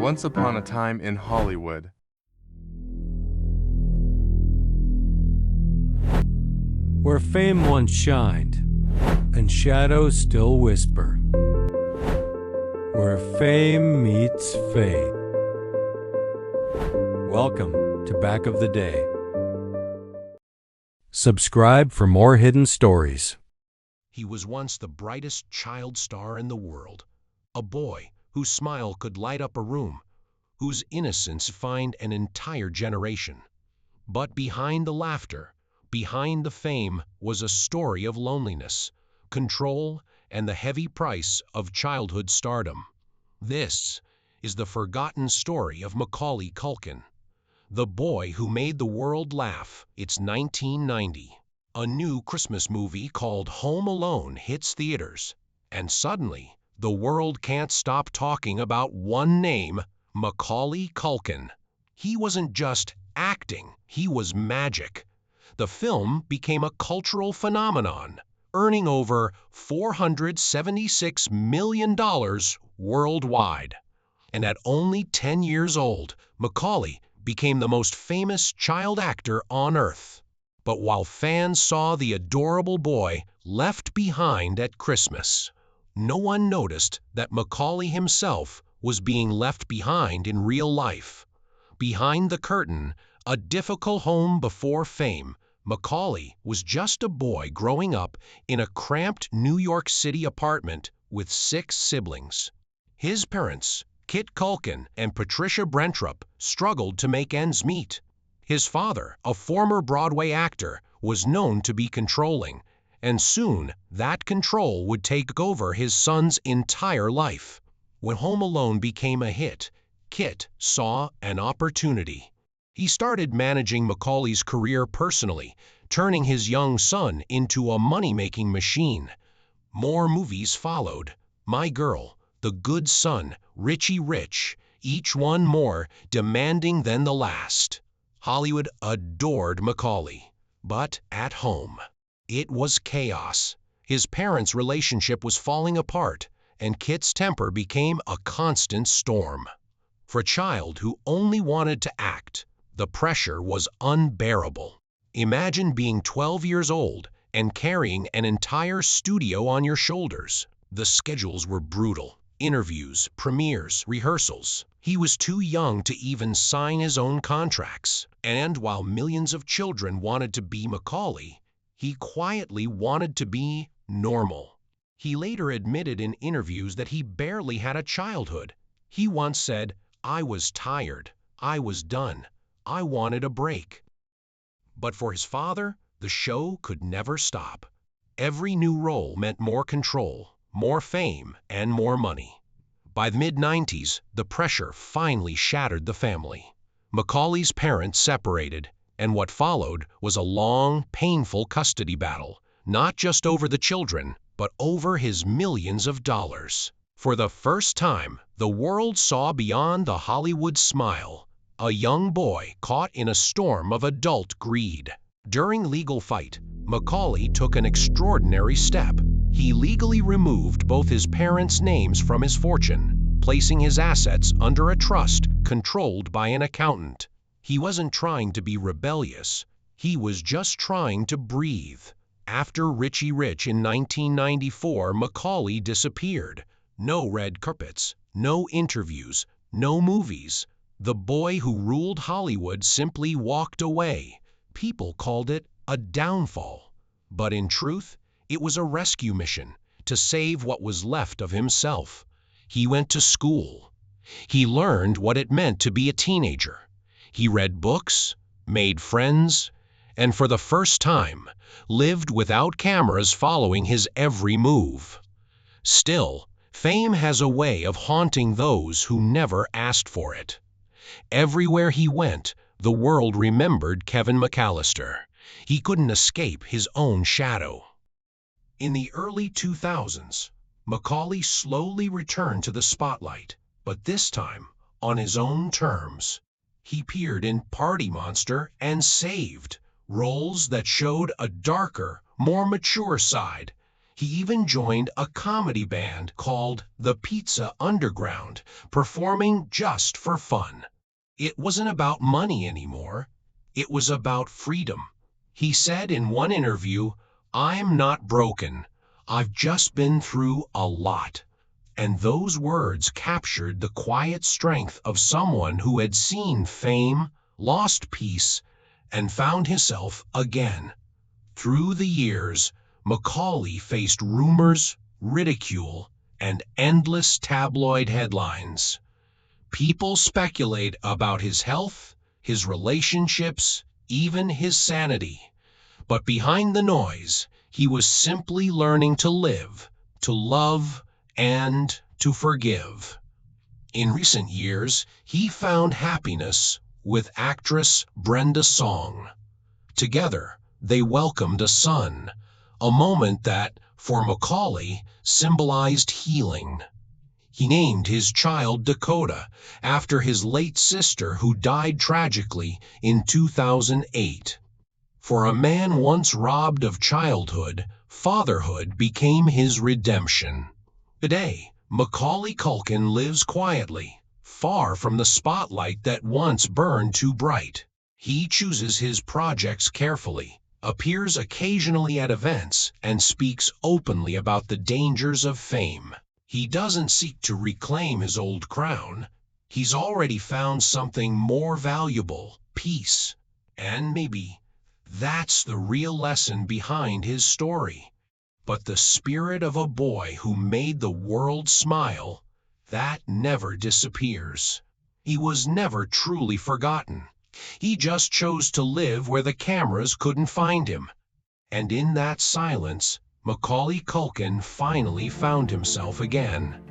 Once Upon a Time in Hollywood. Where fame once shined, and shadows still whisper. Where fame meets fate. Welcome to Back of the Day. Subscribe for more hidden stories. He was once the brightest child star in the world, a boy whose smile could light up a room, whose innocence defined an entire generation. But behind the laughter, behind the fame, was a story of loneliness, control, and the heavy price of childhood stardom. This is the forgotten story of Macaulay Culkin, the boy who made the world laugh. It's 1990. A new Christmas movie called Home Alone hits theaters, and suddenly, the world can't stop talking about one name, Macaulay Culkin. He wasn't just acting, he was magic. The film became a cultural phenomenon, earning over $476 million worldwide. And at only 10 years old, Macaulay became the most famous child actor on earth. But while fans saw the adorable boy left behind at Christmas, no one noticed that Macaulay himself was being left behind in real life. Behind the curtain, a difficult home before fame, Macaulay was just a boy growing up in a cramped New York City apartment with 6 siblings. His parents, Kit Culkin and Patricia Brentrup, struggled to make ends meet. His father, a former Broadway actor, was known to be controlling, and soon that control would take over his son's entire life. When Home Alone became a hit, Kit saw an opportunity. He started managing Macaulay's career personally, turning his young son into a money-making machine. More movies followed: My Girl, The Good Son, Richie Rich, each one more demanding than the last. Hollywood adored Macaulay, but at home, it was chaos. His parents' relationship was falling apart, and Kit's temper became a constant storm. For a child who only wanted to act, the pressure was unbearable. Imagine being 12 years old and carrying an entire studio on your shoulders. The schedules were brutal. Interviews, premieres, rehearsals. He was too young to even sign his own contracts. And while millions of children wanted to be Macaulay, he quietly wanted to be normal. He later admitted in interviews that he barely had a childhood. He once said, "I was tired. I was done. I wanted a break." But for his father, the show could never stop. Every new role meant more control, more fame, and more money. By the mid-90s, the pressure finally shattered the family. Macaulay's parents separated, and what followed was a long, painful custody battle, not just over the children, but over his millions of dollars. For the first time, the world saw beyond the Hollywood smile, a young boy caught in a storm of adult greed. During legal fight, Macaulay took an extraordinary step. He legally removed both his parents' names from his fortune, placing his assets under a trust controlled by an accountant. He wasn't trying to be rebellious. He was just trying to breathe. After Richie Rich in 1994, Macaulay disappeared. No red carpets, no interviews, no movies. The boy who ruled Hollywood simply walked away. People called it a downfall. But in truth, it was a rescue mission to save what was left of himself. He went to school. He learned what it meant to be a teenager. He read books, made friends, and for the first time, lived without cameras following his every move. Still, fame has a way of haunting those who never asked for it. Everywhere he went, the world remembered Kevin McAllister. He couldn't escape his own shadow. In the early 2000s, Macaulay slowly returned to the spotlight, but this time on his own terms. He appeared in Party Monster and Saved, roles that showed a darker, more mature side. He even joined a comedy band called the Pizza Underground, performing just for fun. It wasn't about money anymore. It was about freedom. He said in one interview, "I'm not broken. I've just been through a lot." And those words captured the quiet strength of someone who had seen fame, lost peace, and found himself again. Through the years, Macaulay faced rumors, ridicule, and endless tabloid headlines. People speculate about his health, his relationships, even his sanity. But behind the noise, he was simply learning to live, to love, and to forgive. In recent years, he found happiness with actress Brenda Song. Together, they welcomed a son, a moment that, for Macaulay, symbolized healing. He named his child Dakota after his late sister who died tragically in 2008. For a man once robbed of childhood, fatherhood became his redemption. Today, Macaulay Culkin lives quietly, far from the spotlight that once burned too bright. He chooses his projects carefully, appears occasionally at events, and speaks openly about the dangers of fame. He doesn't seek to reclaim his old crown. He's already found something more valuable, peace. And maybe that's the real lesson behind his story. But the spirit of a boy who made the world smile, that never disappears. He was never truly forgotten. He just chose to live where the cameras couldn't find him. And in that silence, Macaulay Culkin finally found himself again.